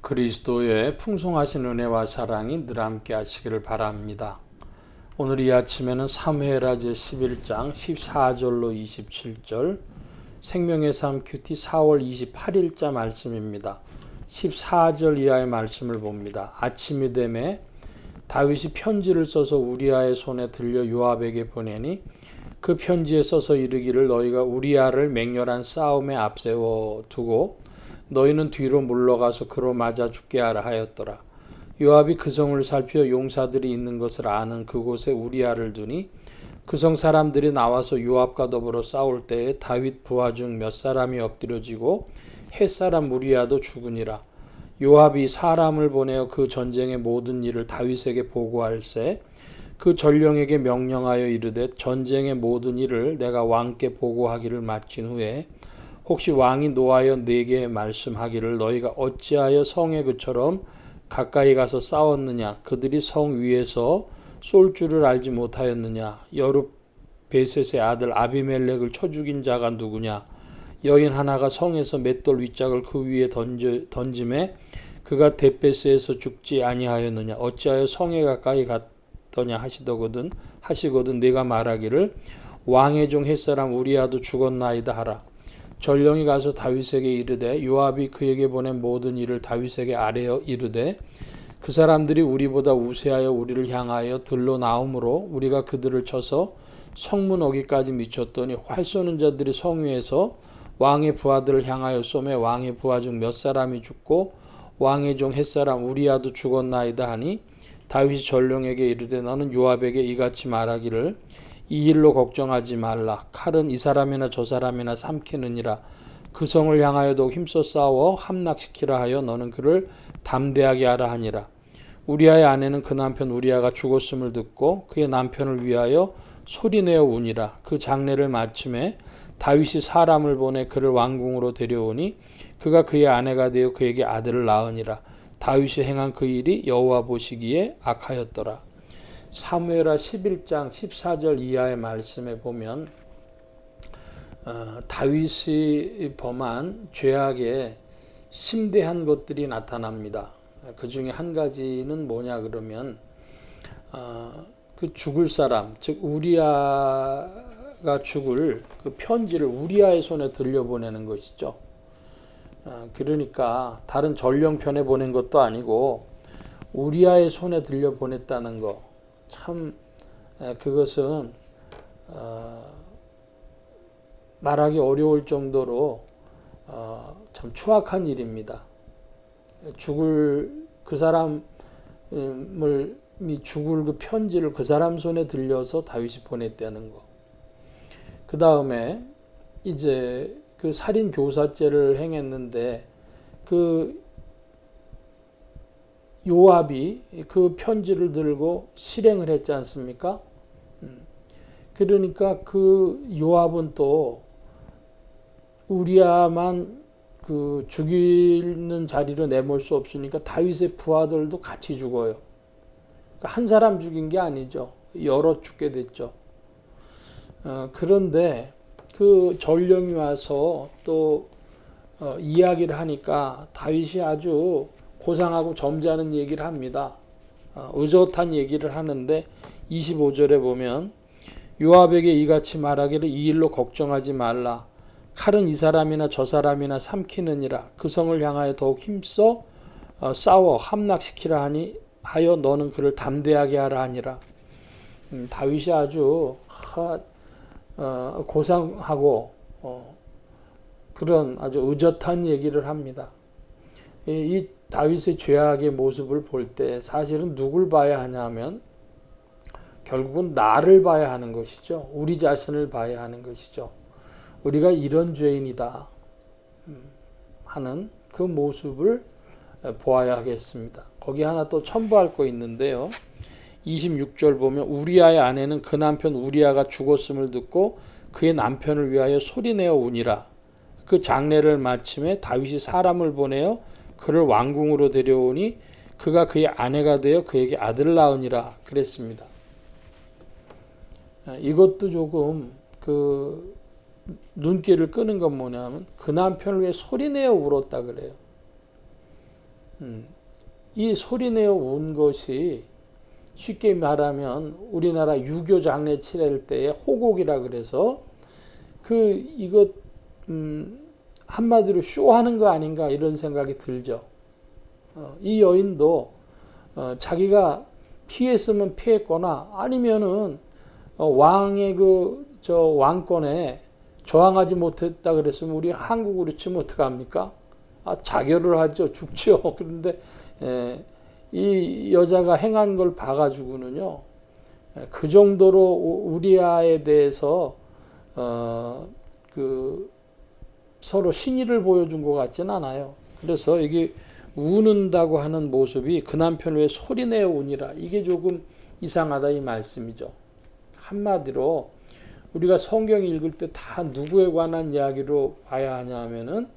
그리스도의 풍성하신 은혜와 사랑이 늘 함께 하시기를 바랍니다. 오늘 이 아침에는 사무엘하 제11장 14절로 27절 생명의 삶 큐티 4월 28일자 말씀입니다. 14절 이하의 말씀을 봅니다. 아침이 되매 다윗이 편지를 써서 우리아의 손에 들려 요압에게 보내니 그 편지에 써서 이르기를 너희가 우리아를 맹렬한 싸움에 앞세워 두고 너희는 뒤로 물러가서 그로 맞아 죽게 하라 하였더라. 요압이 그 성을 살피어 용사들이 있는 것을 아는 그곳에 우리아를 두니 그 성 사람들이 나와서 요압과 더불어 싸울 때에 다윗 부하 중 몇 사람이 엎드려지고 헷사람 우리아도 죽으니라. 요압이 사람을 보내어 그 전쟁의 모든 일을 다윗에게 보고할세 그 전령에게 명령하여 이르되 전쟁의 모든 일을 내가 왕께 보고하기를 마친 후에 혹시 왕이 노하여 내게 말씀하기를 너희가 어찌하여 성에 그처럼 가까이 가서 싸웠느냐 그들이 성 위에서 쏠 줄을 알지 못하였느냐 여룻베셋의 아들 아비멜렉을 쳐 죽인 자가 누구냐 여인 하나가 성에서 맷돌 윗짝을 그 위에 던짐에 그가 데베스에서 죽지 아니하였느냐 어찌하여 성에 가까이 갔더냐 하시거든 내가 말하기를 왕의 종 햇사람 우리아도 죽었나이다 하라. 전령이 가서 다윗에게 이르되 요압이 그에게 보낸 모든 일을 다윗에게 아뢰어 이르되 그 사람들이 우리보다 우세하여 우리를 향하여 들러 나오므로 우리가 그들을 쳐서 성문 어기까지 미쳤더니 활 쏘는 자들이 성 위에서 왕의 부하들을 향하여 쏘매 왕의 부하 중 몇 사람이 죽고 왕의 종 햇사람 우리아도 죽었나이다 하니 다윗이 전령에게 이르되 너는 요압에게 이같이 말하기를 이 일로 걱정하지 말라. 칼은 이 사람이나 저 사람이나 삼키느니라. 그 성을 향하여도 힘써 싸워 함락시키라 하여 너는 그를 담대하게 하라 하니라. 우리아의 아내는 그 남편 우리아가 죽었음을 듣고 그의 남편을 위하여 소리내어 우니라. 그 장례를 마침에 다윗이 사람을 보내 그를 왕궁으로 데려오니 그가 그의 아내가 되어 그에게 아들을 낳으니라. 다윗이 행한 그 일이 여호와 보시기에 악하였더라. 사무엘하 11장 14절 이하의 말씀에 보면 다윗이 범한 죄악에 심대한 것들이 나타납니다. 그 중에 한 가지는 뭐냐 그러면 그 죽을 사람 즉 우리아가 죽을 그 편지를 우리아의 손에 들려보내는 것이죠. 그러니까 다른 전령편에 보낸 것도 아니고 우리아의 손에 들려보냈다는 거 참 그것은 말하기 어려울 정도로 참 추악한 일입니다. 죽을 그 사람을 죽을 그 편지를 그 사람 손에 들려서 다윗이 보냈다는 거. 그 다음에 이제 그 살인 교사죄를 행했는데 그 요압이 그 편지를 들고 실행을 했지 않습니까? 그러니까 그 요압은 또 우리아만 그 죽이는 자리로 내몰 수 없으니까 다윗의 부하들도 같이 죽어요. 그러니까 한 사람 죽인 게 아니죠. 여러 죽게 됐죠. 그런데 그 전령이 와서 또 이야기를 하니까 다윗이 아주 고상하고 점잖은 얘기를 합니다. 의젓한 얘기를 하는데 25절에 보면 요압에게 이같이 말하기를 이 일로 걱정하지 말라. 칼은 이 사람이나 저 사람이나 삼키느니라. 그 성을 향하여 더욱 힘써 싸워 함락시키라 하니 하여 너는 그를 담대하게 하라 하니라. 다윗이 아주 고상하고 그런 아주 의젓한 얘기를 합니다. 이 다윗의 죄악의 모습을 볼 때 사실은 누굴 봐야 하냐면 결국은 나를 봐야 하는 것이죠. 우리 자신을 봐야 하는 것이죠. 우리가 이런 죄인이다 하는 그 모습을 보아야 하겠습니다. 거기 하나 또 첨부할 거 있는데요. 26절 보면 우리아의 아내는 그 남편 우리아가 죽었음을 듣고 그의 남편을 위하여 소리내어 우니라. 그 장례를 마침에 다윗이 사람을 보내어 그를 왕궁으로 데려오니 그가 그의 아내가 되어 그에게 아들을 낳으니라 그랬습니다. 이것도 조금 그 눈길을 끄는 건 뭐냐면 그 남편을 위해 소리내어 울었다 그래요. 이 소리내어 운 것이 쉽게 말하면 우리나라 유교 장례 치를 때의 호곡이라 그래서 이것 한마디로 쇼하는 거 아닌가 이런 생각이 들죠. 이 여인도 자기가 피했으면 피했거나 아니면은 왕의 왕권에 저항하지 못했다 그랬으면 우리 한국으로 치면 어떡합니까? 자결을 하죠. 죽죠. 그런데 이 여자가 행한 걸 봐가지고는요, 그 정도로 우리아에 대해서 서로 신의를 보여준 것 같진 않아요. 그래서 이게 우는다고 하는 모습이 그 남편을 왜 소리내어 우니라, 이게 조금 이상하다 이 말씀이죠. 한마디로 우리가 성경 읽을 때 다 누구에 관한 이야기로 봐야 하냐 하면은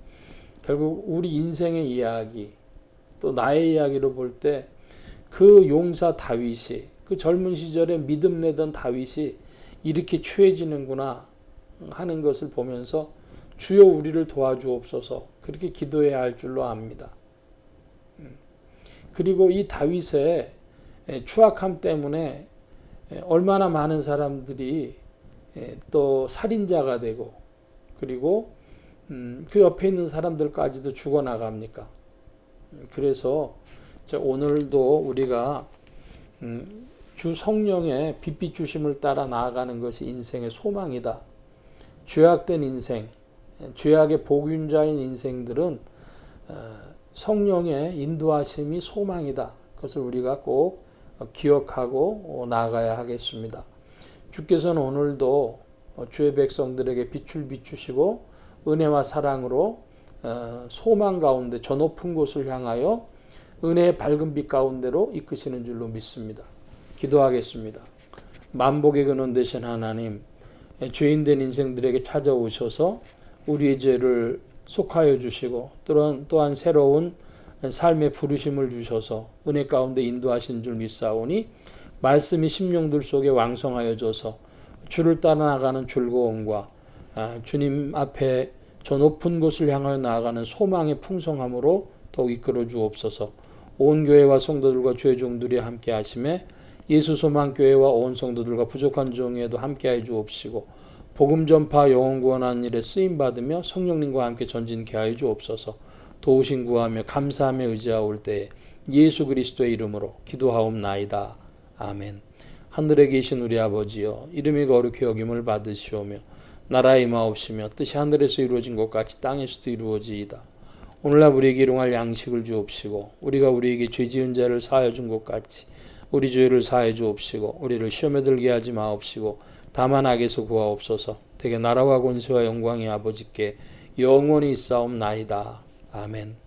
결국 우리 인생의 이야기, 또 나의 이야기로 볼 때 그 용사 다윗이, 그 젊은 시절에 믿음 내던 다윗이 이렇게 취해지는구나 하는 것을 보면서 주여 우리를 도와주옵소서 그렇게 기도해야 할 줄로 압니다. 그리고 이 다윗의 추악함 때문에 얼마나 많은 사람들이 또 살인자가 되고, 그리고 그 옆에 있는 사람들까지도 죽어나갑니까? 그래서 오늘도 우리가 주 성령의 빛빛 주심을 따라 나아가는 것이 인생의 소망이다. 죄악된 인생, 죄악의 복윤자인 인생들은 성령의 인도하심이 소망이다. 그것을 우리가 꼭 기억하고 나아가야 하겠습니다. 주께서는 오늘도 주의 백성들에게 빛을 비추시고 은혜와 사랑으로 소망 가운데 저 높은 곳을 향하여 은혜의 밝은 빛 가운데로 이끄시는 줄로 믿습니다. 기도하겠습니다. 만복의 근원 되신 하나님, 죄인된 인생들에게 찾아오셔서 우리의 죄를 속하여 주시고 또한 새로운 삶의 부르심을 주셔서 은혜 가운데 인도하신 줄 믿사오니 말씀이 심령들 속에 왕성하여 줘서 주를 따라 나가는 즐거움과 주님 앞에 저 높은 곳을 향하여 나아가는 소망의 풍성함으로 더욱 이끌어 주옵소서. 온 교회와 성도들과 주의 종들이 함께 하심에 예수 소망 교회와 온 성도들과 부족한 종에도 함께 해 주옵시고 복음 전파 영혼 구원하는 일에 쓰임 받으며 성령님과 함께 전진케 하여 주옵소서. 도우신 구하며 감사하며 의지하올 때에 예수 그리스도의 이름으로 기도하옵나이다. 아멘. 하늘에 계신 우리 아버지여, 이름이 거룩히 여김을 받으시오며 나라의 임하옵시며 뜻이 하늘에서 이루어진 것 같이 땅에서도 이루어지이다. 오늘날 우리에게 일용할 양식을 주옵시고 우리가 우리에게 죄 지은 자를 사하여 준 것 같이 우리 죄를 사하여 주옵시고 우리를 시험에 들게 하지 마옵시고 다만 악에서 구하옵소서. 대개 나라와 권세와 영광이 아버지께 영원히 있사옵나이다. 아멘.